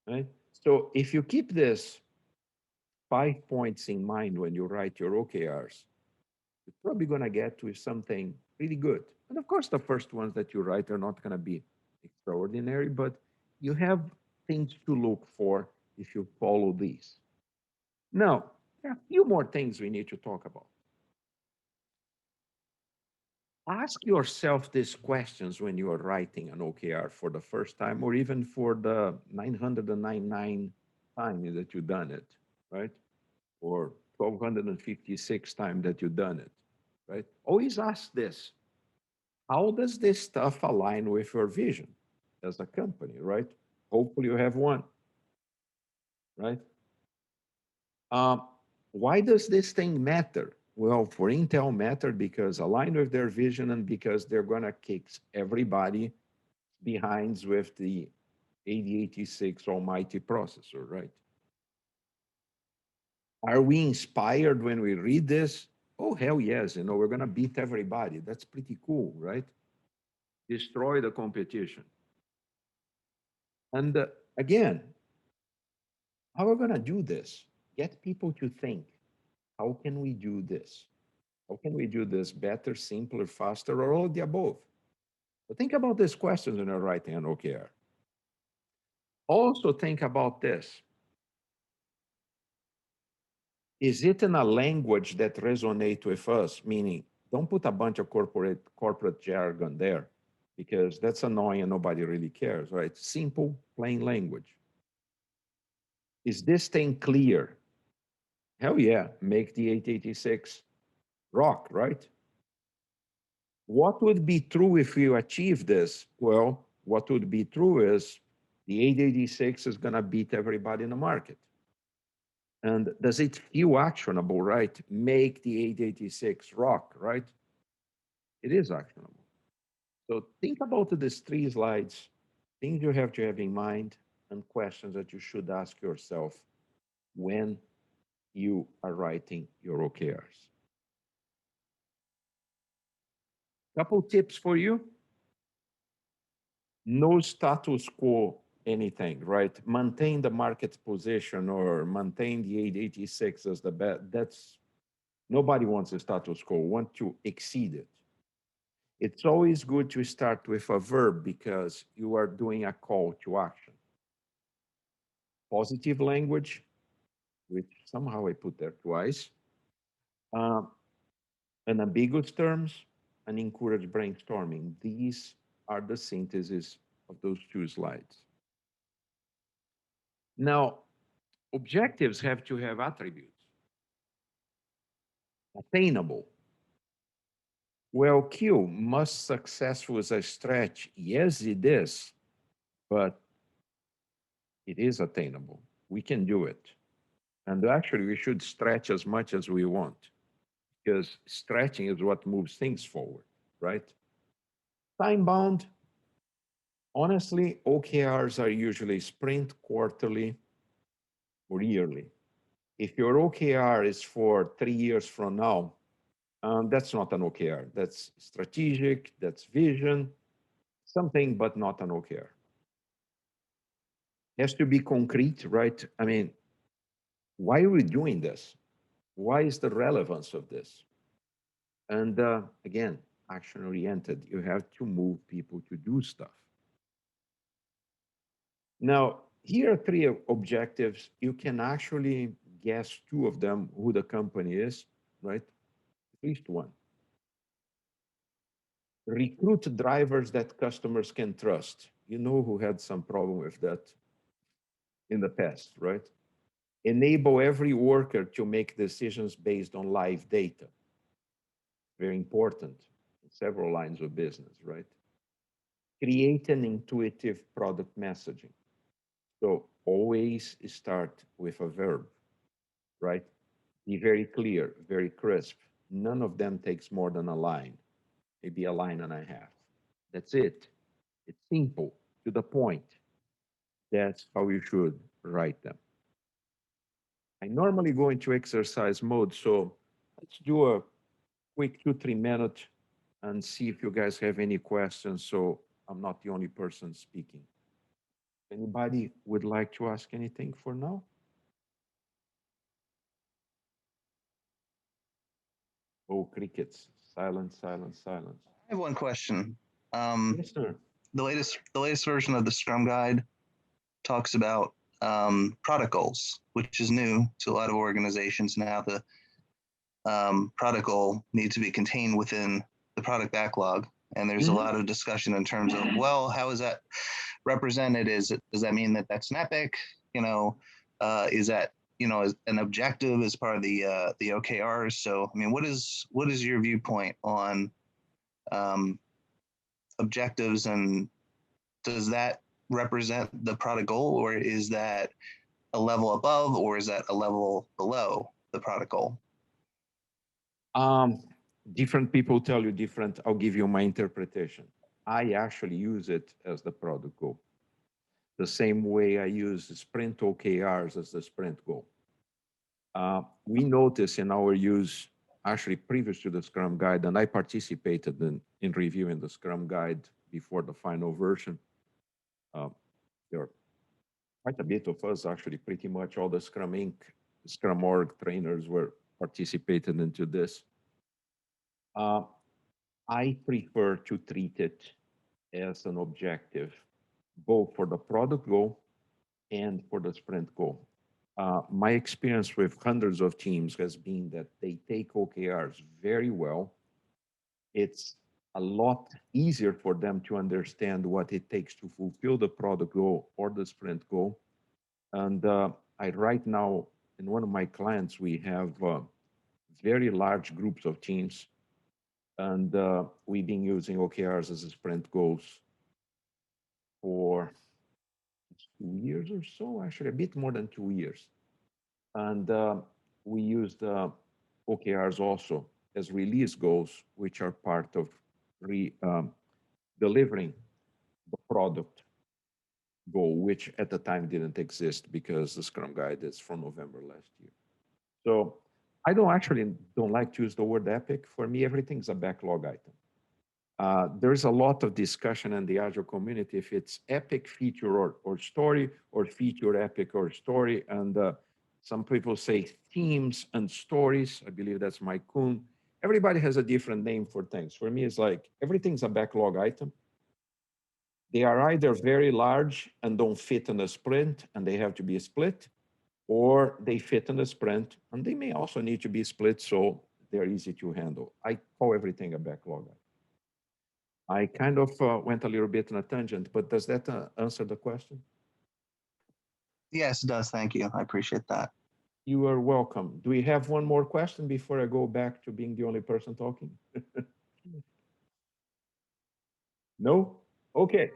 right? So if you keep this 5 points in mind when you write your OKRs, you're probably going to get to something really good. And of course, the first ones that you write are not going to be extraordinary, but you have things to look for if you follow these. Now, there are a few more things we need to talk about. Ask yourself these questions when you are writing an OKR for the first time or even for the 999 time that you've done it, right? Or 1256 time that you've done it, right? Always ask this. How does this stuff align with your vision as a company, right? Hopefully you have one, right? Um, why does this thing matter? Well, for Intel matter because aligned with their vision and because they're gonna kick everybody behind with the 8086 almighty processor, right? Are we inspired when we read this? Oh, hell yes, we're gonna beat everybody. That's pretty cool, right? Destroy the competition. And again, how are we gonna do this? Get people to think, how can we do this? How can we do this better, simpler, faster, or all of the above? But think about these questions when you're writing an OKR. Also think about this. Is it in a language that resonates with us? Meaning, don't put a bunch of corporate jargon there because that's annoying and nobody really cares, right? Simple, plain language. Is this thing clear? Hell yeah, make the 886 rock, right? What would be true if you achieve this? Well, what would be true is the 886 is going to beat everybody in the market. And does it feel actionable, right? Make the 886 rock, right? It is actionable. So think about these three slides, things you have to have in mind, and questions that you should ask yourself when you are writing your OKRs. Couple tips for you. No status quo anything, right? Maintain the market position or maintain the 886 as the best. That's nobody wants a status quo, want to exceed it. It's always good to start with a verb because you are doing a call to action. Positive language, which somehow I put there twice, uh, and ambiguous terms, and encourage brainstorming. These are the synthesis of those two slides. Now, objectives have to have attributes. Attainable. Well, Q, most successful as a stretch. Yes, it is, but it is attainable. We can do it. And actually, we should stretch as much as we want because stretching is what moves things forward, right? Time bound. Honestly, OKRs are usually sprint, quarterly, or yearly. If your OKR is for 3 years from now, that's not an OKR. That's strategic, that's vision, something, but not an OKR. It has to be concrete, right? I mean, why are we doing this? Why is the relevance of this? And again, action oriented. You have to move people to do stuff. Now, here are three objectives. You can actually guess two of them who the company is, right? At least one. Recruit drivers that customers can trust. You know who had some problem with that in the past, right? Enable every worker to make decisions based on live data. Very important in several lines of business, right? Create an intuitive product messaging. So always start with a verb, right? Be very clear, very crisp. None of them takes more than a line, maybe a line and a half. That's it. It's simple, to the point. That's how you should write them. I normally go into exercise mode, so let's do a quick 2, 3 minute and see if you guys have any questions so I'm not the only person speaking. Anybody would like to ask anything for now? Oh, crickets. Silence, silence, silence. I have one question. Yes, sir. The latest version of the Scrum Guide talks about product goals, which is new to a lot of organizations now. The product goal needs to be contained within the product backlog, and there's a Mhm. lot of discussion in terms of, well, how is that represented? Does that mean that that's an epic? Is that as an objective as part of the OKRs? So I mean, what is your viewpoint on um, objectives, and does that represent the product goal, or is that a level above, or is that a level below the product goal? Um, Different people tell you different. I'll give you my interpretation. I actually use it as the product goal, the same way I use the sprint OKRs as the sprint goal. We notice in our use, actually previous to the Scrum Guide, and I participated in reviewing the Scrum Guide before the final version. Uh, there are quite a bit of us, actually, pretty much all the Scrum Inc., Scrum Org trainers were participated into this. Uh, I prefer to treat it as an objective, both for the product goal and for the sprint goal. My experience with hundreds of teams has been that they take OKRs very well. It's a lot easier for them to understand what it takes to fulfill the product goal or the sprint goal. And I right now, in one of my clients, we have very large groups of teams, and we've been using OKRs as a sprint goals for 2 years or so, actually a bit more than 2 years. And we used OKRs also as release goals, which are part of delivering the product goal, which at the time didn't exist because the Scrum Guide is from November last year. So I don't like to use the word epic. For me, everything's a backlog item. There's a lot of discussion in the Agile community if it's epic, feature, or story, or feature, epic, or story. And some people say themes and stories. I believe that's Mike Kuhn. Everybody has a different name for things. For me, it's like everything's a backlog item. They are either very large and don't fit in a sprint and they have to be split, or they fit in a sprint and they may also need to be split so they're easy to handle. I call everything a backlog item. I kind of went a little bit on a tangent, but does that answer the question? Yes, it does. Thank you. I appreciate that. You are welcome. Do we have one more question before I go back to being the only person talking? No? Okay.